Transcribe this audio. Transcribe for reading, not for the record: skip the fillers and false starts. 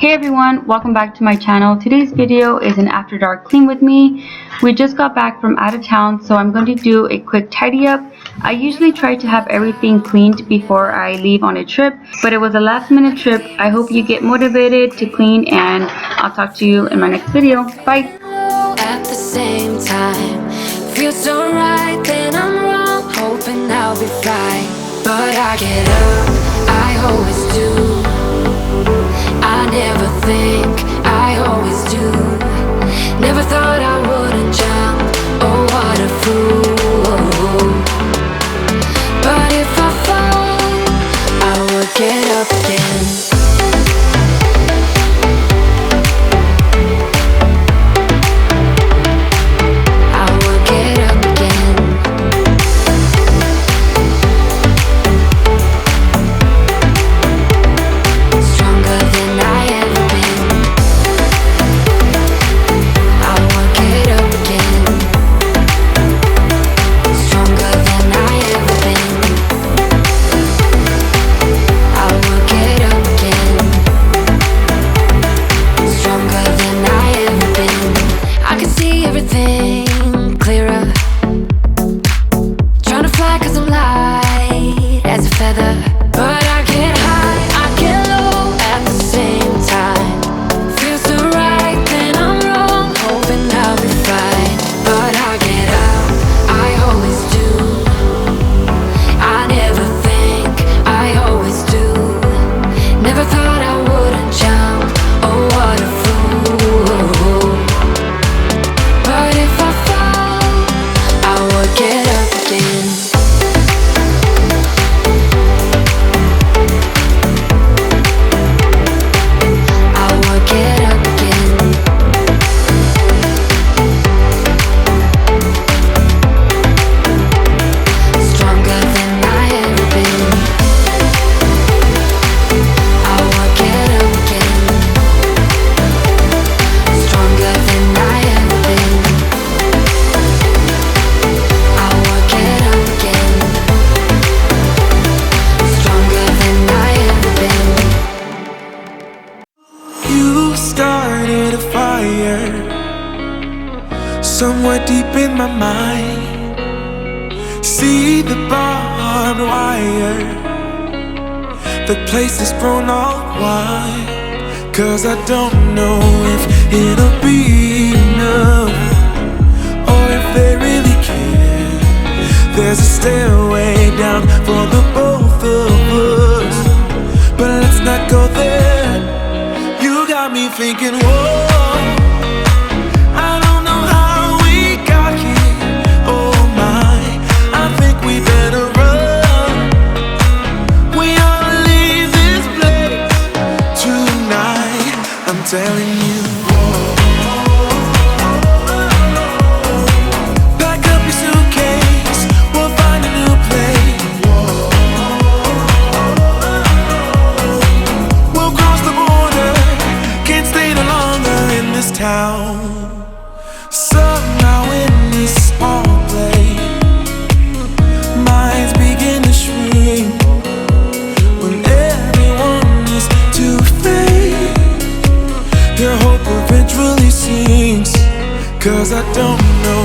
Hey everyone, welcome back to my channel. Today's video is an after dark clean with me. We just got back from out of town, so I'm going to do a quick tidy up. I usually try to have everything cleaned before I leave on a trip, but it was a last minute trip. I hope you get motivated to clean, and I'll talk to you in my next video. Bye! At the same time, feels so right, then I'm wrong, hoping I'll be fine. But I get up, I always do. I never think, I always do. Never thought I wouldn't jump, oh what a fool. But if I fall, I would get up again. Somewhere deep in my mind, see the barbed wire. The place is thrown all wide, 'cause I don't know if it'll be enough, or if they really care. There's a stairway down for the both of us, but let's not go there. You got me thinking, whoa, telling you, pack up your suitcase, we'll find a new place. We'll cross the border, can't stay no longer in this town. Somehow in this small place, minds begin to shrink when everyone is too fake. Your hope eventually sinks, 'cause I don't know